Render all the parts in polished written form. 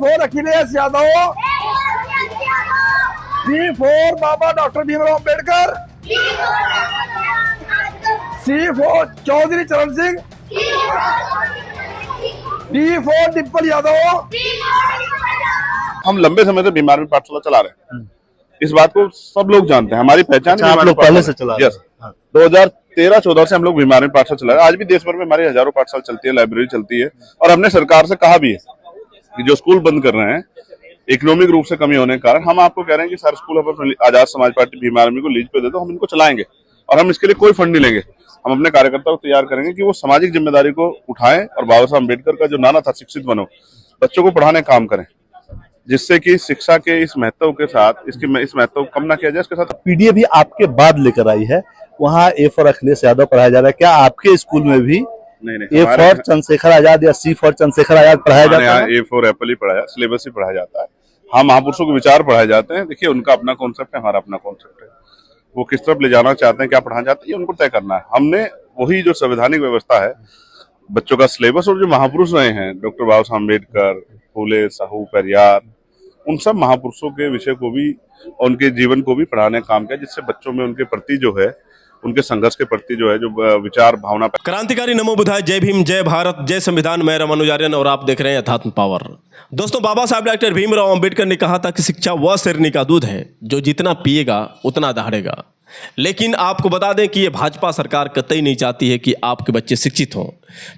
Four Akhilesh Yadav, B for Baba doctor Bhimrao Ambedkar, C for Chaudhary Charan Singh, D for Dimple Yadav. हम लंबे समय से बीमार पाठशाला चला रहे हैं, इस बात को सब लोग जानते हैं, हमारी पहचान। अच्छा, आप लोग पहले से चला रहे हैं? 2013-14 से हम लोग बीमार पाठशाला चला रहे हैं। आज भी देश भर में हमारी हजारों पाठशाला चलती है, लाइब्रेरी चलती है। और हमने सरकार से कहा भी है कि जो स्कूल बंद कर रहे हैं इकोनॉमिक रूप से कमी होने के कारण, हम आपको कह रहे हैं कि सारे स्कूल अगर आजाद समाज पार्टी भीम आर्मी को लीज पे दे दो, हम इनको चलाएंगे और हम इसके लिए कोई फंड नहीं लेंगे। हम अपने कार्यकर्ताओं को तैयार करेंगे कि वो सामाजिक जिम्मेदारी को उठाएं और बाबा साहब अम्बेडकर का जो नारा था शिक्षित बनो, बच्चों को पढ़ाने काम करें, जिससे कि शिक्षा के इस महत्व के साथ इस महत्व को कम ना किया जाए। इसके साथ पीडीए भी आपके बाद लेकर आई है, वहाँ ए फॉर अखिलेश यादव पढ़ाया जा रहा है। क्या आपके स्कूल में भी नहीं, ए फॉर चंद्रशेखर आजाद या सी फॉर चंद्रशेखर आजाद पढ़ाया जाता है? ए फॉर एप्पल ही पढ़ाया, सिलेबस ही पढ़ाया जाता है। हाँ, महापुरुषों के विचार पढ़ाए जाते हैं। देखिए, उनका अपना कॉन्सेप्ट है, हमारा अपना कॉन्सेप्ट है। वो किस तरफ ले जाना चाहते हैं, क्या पढ़ाना चाहते हैं, ये उनको तय करना है। हमने वही जो संवैधानिक व्यवस्था है, बच्चों का सिलेबस, और जो महापुरुष रहे हैं डॉक्टर बाबा साहब अम्बेडकर, फूले, साहू, पेरियार, उन सब महापुरुषों के विषय को भी, उनके जीवन को भी पढ़ाने का काम किया, जिससे बच्चों में उनके प्रति जो है, उनके संघर्ष के प्रति जो है, जो विचार भावना। क्रांतिकारी नमो बुधाय, जय भीम, जय भारत, जय संविधान। मैं रमन आर्यन और आप देख रहे हैं अध्यात्म पावर। दोस्तों, बाबा साहब डॉक्टर भीमराव अंबेडकर ने कहा था कि शिक्षा वह शेरनी का दूध है जो जितना पिएगा उतना दहाड़ेगा। लेकिन आपको बता दें कि ये भाजपा सरकार कतई नहीं चाहती है कि आपके बच्चे शिक्षित हों,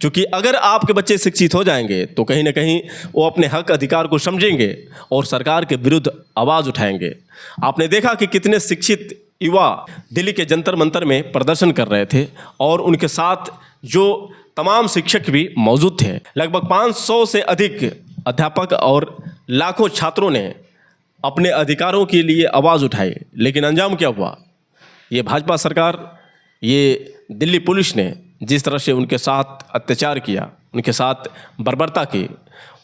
क्योंकि अगर आपके बच्चे शिक्षित हो जाएंगे तो कहीं ना कहीं वो अपने हक अधिकार को समझेंगे और सरकार के विरुद्ध आवाज़ उठाएंगे। आपने देखा कि कितने शिक्षित युवा दिल्ली के जंतर मंतर में प्रदर्शन कर रहे थे और उनके साथ जो तमाम शिक्षक भी मौजूद थे। लगभग 500 से अधिक अध्यापक और लाखों छात्रों ने अपने अधिकारों के लिए आवाज़ उठाई। लेकिन अंजाम क्या हुआ? ये भाजपा सरकार, ये दिल्ली पुलिस ने जिस तरह से उनके साथ अत्याचार किया, उनके साथ बर्बरता की,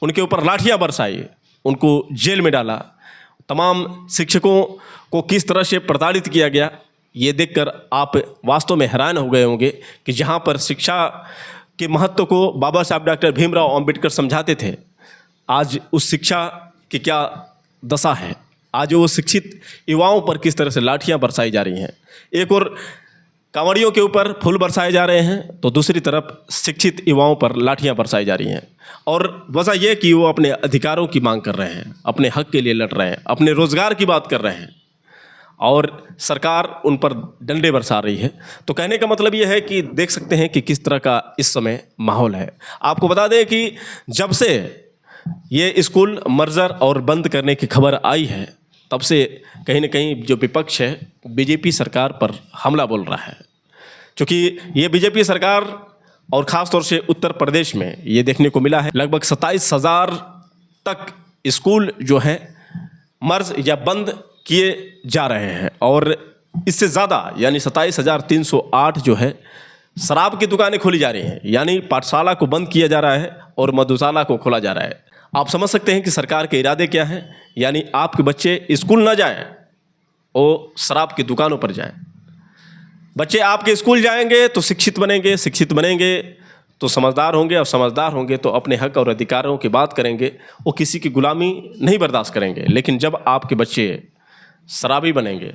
उनके ऊपर लाठियाँ बरसाई, उनको जेल में डाला, तमाम शिक्षकों को किस तरह से प्रताड़ित किया गया, ये देखकर आप वास्तव में हैरान हो गए होंगे कि जहाँ पर शिक्षा के महत्व को बाबा साहब डॉक्टर भीमराव अम्बेडकर समझाते थे, आज उस शिक्षा की क्या दशा है। आज वो शिक्षित युवाओं पर किस तरह से लाठियाँ बरसाई जा रही हैं। एक और कांवड़ियों के ऊपर फूल बरसाए जा रहे हैं, तो दूसरी तरफ शिक्षित युवाओं पर लाठियाँ बरसाई जा रही हैं। और वजह यह कि वो अपने अधिकारों की मांग कर रहे हैं, अपने हक के लिए लड़ रहे हैं, अपने रोजगार की बात कर रहे हैं और सरकार उन पर डंडे बरसा रही है। तो कहने का मतलब ये है कि देख सकते हैं कि किस तरह का इस समय माहौल है। आपको बता दें कि जब से ये स्कूल मर्जर और बंद करने की खबर आई है, तब से कहीं ना कहीं जो विपक्ष है बीजेपी सरकार पर हमला बोल रहा है, क्योंकि ये बीजेपी सरकार और ख़ास तौर से उत्तर प्रदेश में ये देखने को मिला है लगभग 27,000 तक स्कूल जो है मर्ज या बंद किए जा रहे हैं और इससे ज़्यादा यानी 27,308 जो है शराब की दुकानें खोली जा रही हैं। यानी पाठशाला को बंद किया जा रहा है और मधुशाला को खोला जा रहा है। आप समझ सकते हैं कि सरकार के इरादे क्या हैं। यानी आपके बच्चे स्कूल ना जाएं, वो शराब की दुकानों पर जाएं। बच्चे आपके स्कूल जाएंगे तो शिक्षित बनेंगे, शिक्षित बनेंगे तो समझदार होंगे और समझदार होंगे तो अपने हक और अधिकारों की बात करेंगे, वो किसी की गुलामी नहीं बर्दाश्त करेंगे। लेकिन जब आपके बच्चे शराबी बनेंगे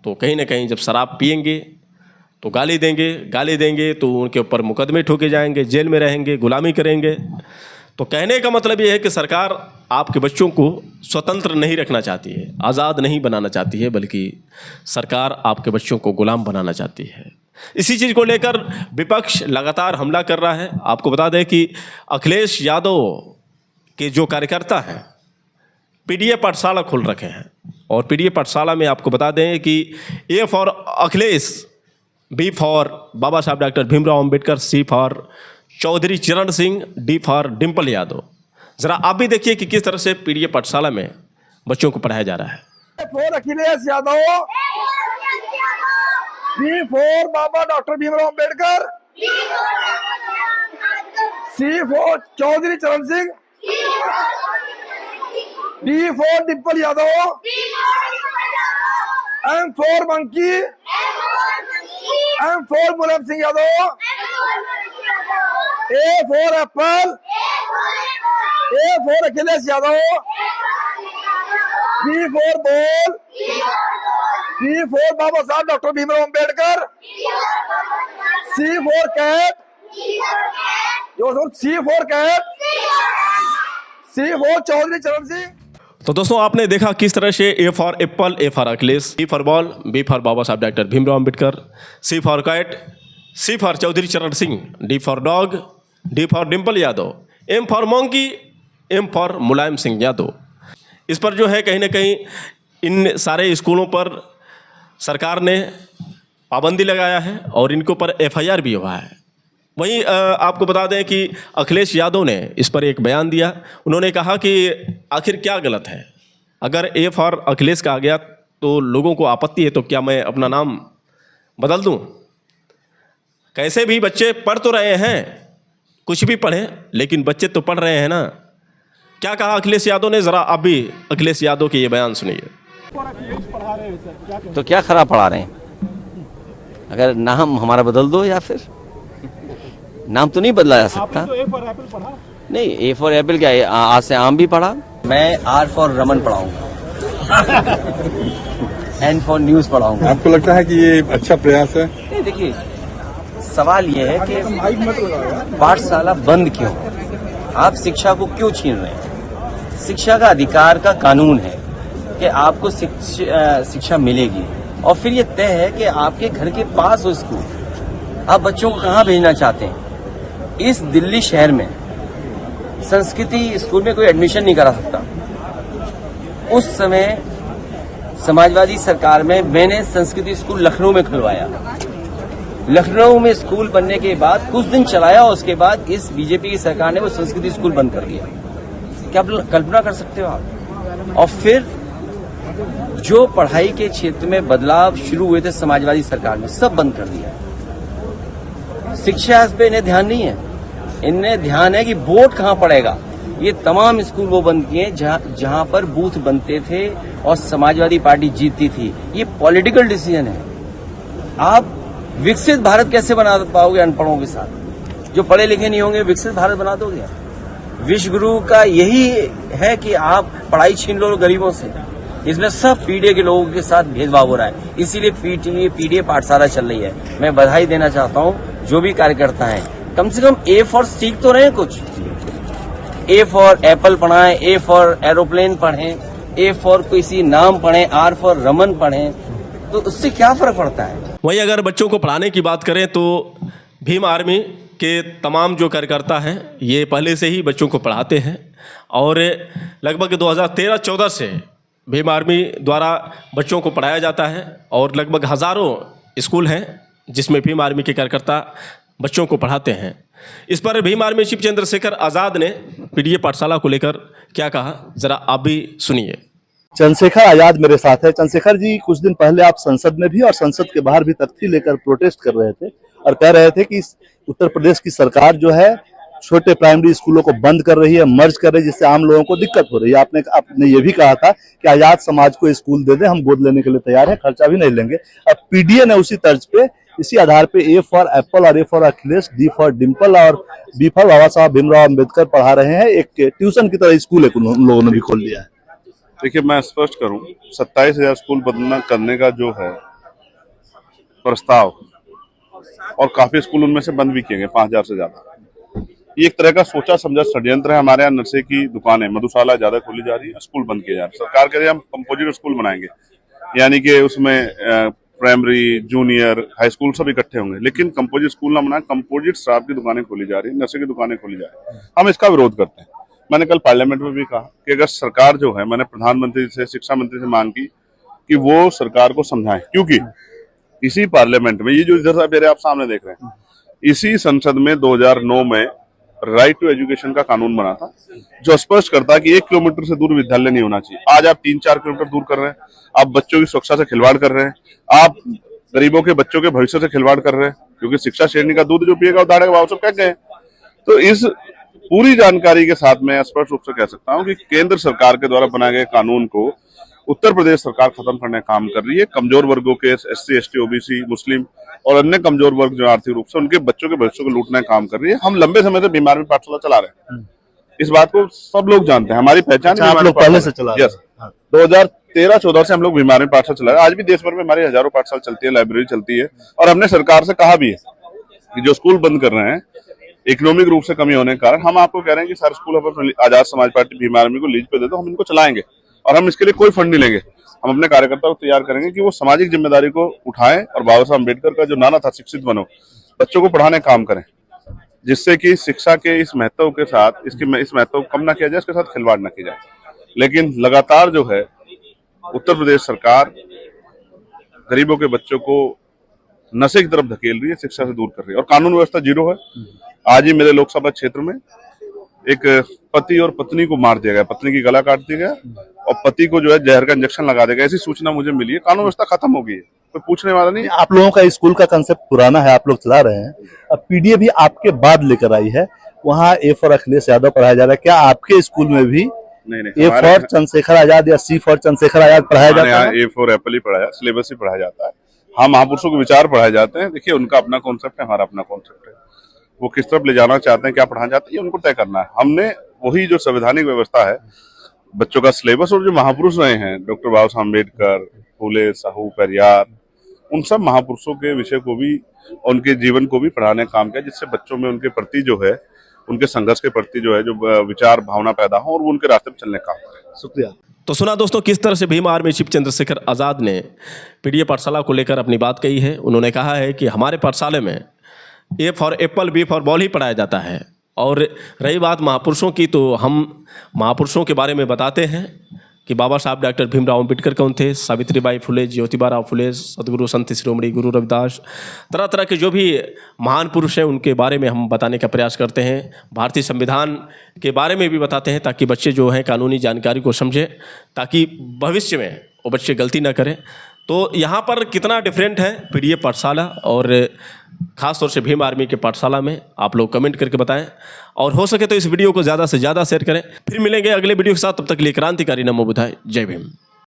तो कहीं ना कहीं जब शराब पिएंगे तो गाली देंगे तो उनके ऊपर मुकदमे ठोके जाएंगे, जेल में रहेंगे, गुलामी करेंगे। तो कहने का मतलब ये है कि सरकार आपके बच्चों को स्वतंत्र नहीं रखना चाहती है, आज़ाद नहीं बनाना चाहती है, बल्कि सरकार आपके बच्चों को गुलाम बनाना चाहती है। इसी चीज़ को लेकर विपक्ष लगातार हमला कर रहा है। आपको बता दें कि अखिलेश यादव के जो कार्यकर्ता हैं पीडीए पाठशाला खोल रखे हैं और पीडीए पाठशाला में आपको बता दें कि A for Akhilesh, B for Baba साहब doctor Bhimrao Ambedkar, C for Chaudhary Charan Singh, D for Dimple Yadav. जरा आप भी देखिए कि किस तरह से पीडीए पाठशाला में बच्चों को पढ़ाया जा रहा है। A for Akhilesh Yadav, B for Baba doctor Bhimrao Ambedkar, C for Chaudhary Charan Singh, D for Dimple Yadav, M for monkey, M for Mulayam Singh Yadav, A for apple, A for Akhilesh Yadav, B for ball, B for Baba साहब doctor Bhimrao Ambedkar, C for cat, C for cat, C for Chaudhary Charan Singh. तो दोस्तों आपने देखा किस तरह से A for apple, A for Akhilesh, B for ball, B for Baba साहब doctor Bhimrao Ambedkar, C for cat, C for Chaudhary Charan Singh, D for dog, D for Dimple Yadav, M for monkey, M for Mulayam Singh Yadav. इस पर जो है कहीं ना कहीं इन सारे स्कूलों पर सरकार ने पाबंदी लगाया है और इनके ऊपर FIR भी हुआ है। वहीं आपको बता दें कि अखिलेश यादव ने इस पर एक बयान दिया। उन्होंने कहा कि आखिर क्या गलत है, अगर ए फॉर अखिलेश का आ गया तो लोगों को आपत्ति है तो क्या मैं अपना नाम बदल दूं? कैसे भी बच्चे पढ़ तो रहे हैं, कुछ भी पढ़ें लेकिन बच्चे तो पढ़ रहे हैं ना। क्या कहा अखिलेश यादव ने, ज़रा आप भी अखिलेश यादव के ये बयान सुनिए। तो क्या खराब पढ़ा रहे हैं? अगर नाम हमारा बदल दो, या फिर नाम तो नहीं बदला जा सकता। तो A फॉर एप्पल पढ़ा? नहीं, ए फॉर एप्पल क्या है, आज से आम भी पढ़ा। मैं आर फॉर रमन पढ़ाऊंगा, एन फॉर न्यूज पढ़ाऊंगा। आपको लगता है कि ये अच्छा प्रयास है? नहीं, देखिए सवाल ये है कि पाठशाला बंद क्यों, आप शिक्षा को क्यों छीन रहे हैं? शिक्षा का अधिकार का कानून है कि आपको शिक्षा मिलेगी और फिर ये तय है कि आपके घर के पास हो स्कूल, आप बच्चों को कहाँ भेजना चाहते हैं। इस दिल्ली शहर में संस्कृति स्कूल में कोई एडमिशन नहीं करा सकता। उस समय समाजवादी सरकार में मैंने संस्कृति स्कूल लखनऊ में खुलवाया। लखनऊ में स्कूल बनने के बाद कुछ दिन चलाया और उसके बाद इस बीजेपी की सरकार ने वो संस्कृति स्कूल बंद कर दिया। क्या कल्पना कर सकते हो आप? और फिर जो पढ़ाई के क्षेत्र में बदलाव शुरू हुए थे समाजवादी सरकार में, सब बंद कर दिया। शिक्षा पे इन्हें ध्यान नहीं है, इन्हें ध्यान है कि वोट कहाँ पड़ेगा। ये तमाम स्कूल वो बंद किए जहां पर बूथ बनते थे और समाजवादी पार्टी जीतती थी। ये पॉलिटिकल डिसीजन है। आप विकसित भारत कैसे बना पाओगे अनपढ़ों के साथ? जो पढ़े लिखे नहीं होंगे विकसित भारत बना दोगे? विश्व गुरु का यही है कि आप पढ़ाई छीन लो गरीबों से। इसमें सब पीडीए के लोगों के साथ भेदभाव हो रहा है, इसीलिए पीडीए पाठशाला चल रही है। मैं बधाई देना चाहता हूँ जो भी कार्यकर्ता हैं, कम से कम ए फॉर सीख तो रहे कुछ। ए फॉर एप्पल पढ़ाएं, ए फॉर एरोप्लेन पढ़ें, ए फॉर किसी नाम पढ़ें, आर फॉर रमन पढ़ें, तो उससे क्या फर्क पड़ता है? वहीं अगर बच्चों को पढ़ाने की बात करें तो भीम आर्मी के तमाम जो कार्यकर्ता हैं ये पहले से ही बच्चों को पढ़ाते हैं और लगभग 2013-14 से भीम आर्मी द्वारा बच्चों को पढ़ाया जाता है और लगभग हज़ारों स्कूल हैं जिसमें भीम आर्मी के कार्यकर्ता बच्चों को पढ़ाते हैं। इस पर भीम आर्मी चीफ चंद्रशेखर आज़ाद ने पीडीए पाठशाला को लेकर क्या कहा, ज़रा आप भी सुनिए। चंद्रशेखर आजाद मेरे साथ है। चंद्रशेखर जी, कुछ दिन पहले आप संसद में भी और संसद के बाहर भी तख्ती लेकर प्रोटेस्ट कर रहे थे और कह रहे थे कि उत्तर प्रदेश की सरकार जो है छोटे प्राइमरी स्कूलों को बंद कर रही है, मर्ज कर रही है, जिससे आम लोगों को दिक्कत हो रही है। आपने ये भी कहा था कि आजाद समाज को स्कूल दे दे, हम गोद लेने के लिए तैयार है, खर्चा भी नहीं लेंगे। अब पीडीए ने उसी तर्ज पे, इसी आधार पे ए फॉर एप्पल और ए for Akhilesh, D for Dimple और बी फॉर बाबा साहब भीमराव अंबेडकर पढ़ा रहे हैं। एक ट्यूशन की तरह स्कूल उन लोगों ने भी खोल दिया है। देखिए, मैं स्पष्ट करूं, 27,000 स्कूल बंद करने का जो है प्रस्ताव, और काफी स्कूल उनमें से बंद भी किए गए, 5,000 से ज्यादा। ये एक तरह का सोचा समझा षड्यंत्र है। हमारे यहाँ नशे की दुकानें, मधुशाला ज्यादा खोली जा रही है, स्कूल बंद किए जा रहे हैं। सरकार कह रही है हम कंपोजिट स्कूल बनाएंगे, यानी कि उसमें प्राइमरी, जूनियर, हाई स्कूल सब इकट्ठे होंगे, लेकिन कंपोजिट स्कूल ना बनाए, कंपोजिट शराब की दुकानें खोली जा रही है, नशे की दुकानें खोली जा रही है। हम इसका विरोध करते हैं। मैंने कल पार्लियामेंट में भी कहा कि अगर सरकार जो है, मैंने प्रधानमंत्री से, शिक्षा मंत्री से मांग की कि वो सरकार को समझाएं, क्योंकि इसी पार्लियामेंट में, ये जो इधर मेरे आप सामने देख रहे हैं, इसी संसद में 2009 में राइट टू एजुकेशन का कानून बना था, जो स्पष्ट करता है कि 1 किलोमीटर से दूर विद्यालय नहीं होना चाहिए। आज आप 3-4 किलोमीटर दूर कर रहे हैं, आप बच्चों की सुरक्षा से खिलवाड़ कर रहे हैं, आप गरीबों के बच्चों के भविष्य से खिलवाड़ कर रहे हैं, क्योंकि शिक्षा शेरनी का दूध जो पिएगा वो दाढ़ेगा, बाबू सब कह गए। तो इस पूरी जानकारी के साथ मैं स्पष्ट रूप से कह सकता हूं कि केंद्र सरकार के द्वारा बनाए गए कानून को उत्तर प्रदेश सरकार खत्म करने का काम कर रही है। कमजोर वर्गों के, SC, ST, OBC, मुस्लिम और अन्य कमजोर वर्ग जो आर्थिक रूप से, उनके बच्चों के भविष्य को लूटने का काम कर रही है। हम लंबे समय से भीम आर्मी पाठशाला चला रहे हैं इस बात को सब लोग जानते हैं, हमारी पहचान अच्छा, आप लोग पहले से चला रहे हैं। यस 2013-14 से हम लोग भीमार में पाठशाला चला रहे हैं। आज भी देश भर में हमारी हजारों पाठशाला चलती है, लाइब्रेरी चलती है, और हमने सरकार से कहा भी है कि जो स्कूल बंद कर रहे हैं इकोनॉमिक रूप से कमी होने के कारण, हम आपको कह रहे हैं कि सारे स्कूल अपन आजाद समाज पार्टी भीम आर्मी को लीज पे दे दो, हम इनको चलाएंगे और हम इसके लिए कोई फंड नहीं लेंगे। हम अपने कार्यकर्ताओं को तैयार करेंगे कि वो सामाजिक जिम्मेदारी को उठाएं और बाबा साहब अम्बेडकर का जो नारा था शिक्षित बनो, बच्चों को पढ़ाने का काम करें, जिससे कि शिक्षा के इस महत्व के साथ इस महत्व को कम ना किया जाए, इसके साथ खिलवाड़ ना किया जाए। लेकिन लगातार जो है उत्तर प्रदेश सरकार गरीबों के बच्चों को नशे की तरफ धकेल रही है, शिक्षा से दूर कर रही है, और कानून व्यवस्था जीरो है। आज ही मेरे लोकसभा क्षेत्र में एक पति और पत्नी को मार दिया गया, पत्नी की गला काट दिया गया और पति को जो है जहर का इंजेक्शन लगा दिया गया, ऐसी सूचना मुझे मिली है। कानून व्यवस्था खत्म हो गई है, कोई पूछने वाला नहीं। आप लोगों का स्कूल का कंसेप्ट पुराना है, आप लोग चला रहे हैं। अब पीडीए भी आपके बाद लेकर आई है, वहाँ ए फॉर अखिलेश यादव पढ़ाया जा रहा है। क्या आपके स्कूल में भी नहीं, ए फॉर चंद्रशेखर आजाद या सी फॉर चंद्रशेखर आजाद पढ़ाया जाता है? ए फॉर एप्पल ही पढ़ाया, सिलेबस ही पढ़ाया जाता है। हाँ, महापुरुषों के विचार पढ़ाए जाते हैं। देखिए, उनका अपना कॉन्सेप्ट है, हमारा अपना कॉन्सेप्ट है। वो किस तरफ ले जाना चाहते हैं, क्या पढ़ाना चाहते हैं, ये उनको तय करना है। हमने वही जो संवैधानिक व्यवस्था है, बच्चों का सिलेबस, और जो महापुरुष रहे हैं डॉक्टर बाबा साहब अम्बेडकर, फूले, साहू, पेरियार, उन सब महापुरुषों के विषय को भी, उनके जीवन को भी पढ़ाने का काम किया, जिससे बच्चों में उनके प्रति जो है, उनके संघर्ष के प्रति जो है, जो विचार भावना पैदा हो और वो उनके रास्ते पर चलने का काम करें। शुक्रिया। तो सुना दोस्तों किस तरह से भीम आर्मी चीफ चंद्रशेखर आज़ाद ने पीडीए पाठशाला को लेकर अपनी बात कही है। उन्होंने कहा है कि हमारे पाठशाले में A for apple, B for ball ही पढ़ाया जाता है। और रही बात महापुरुषों की, तो हम महापुरुषों के बारे में बताते हैं कि बाबा साहब डॉक्टर भीमराव अम्बेडकर कौन थे, सावित्रीबाई फुले, ज्योतिबा राव फुले, सदगुरु संत शिरोमणि गुरु रविदास, तरह तरह के जो भी महान पुरुष हैं उनके बारे में हम बताने का प्रयास करते हैं। भारतीय संविधान के बारे में भी बताते हैं ताकि बच्चे जो हैं कानूनी जानकारी को समझें, ताकि भविष्य में वो बच्चे गलती ना करें। तो यहाँ पर कितना डिफरेंट है पीडीए पाठशाला और ख़ास तौर से भीम आर्मी के पाठशाला में, आप लोग कमेंट करके बताएं, और हो सके तो इस वीडियो को ज़्यादा से ज़्यादा शेयर करें। फिर मिलेंगे अगले वीडियो के साथ, तब तक के लिए क्रांतिकारी नमो बुद्धाय, जय भीम।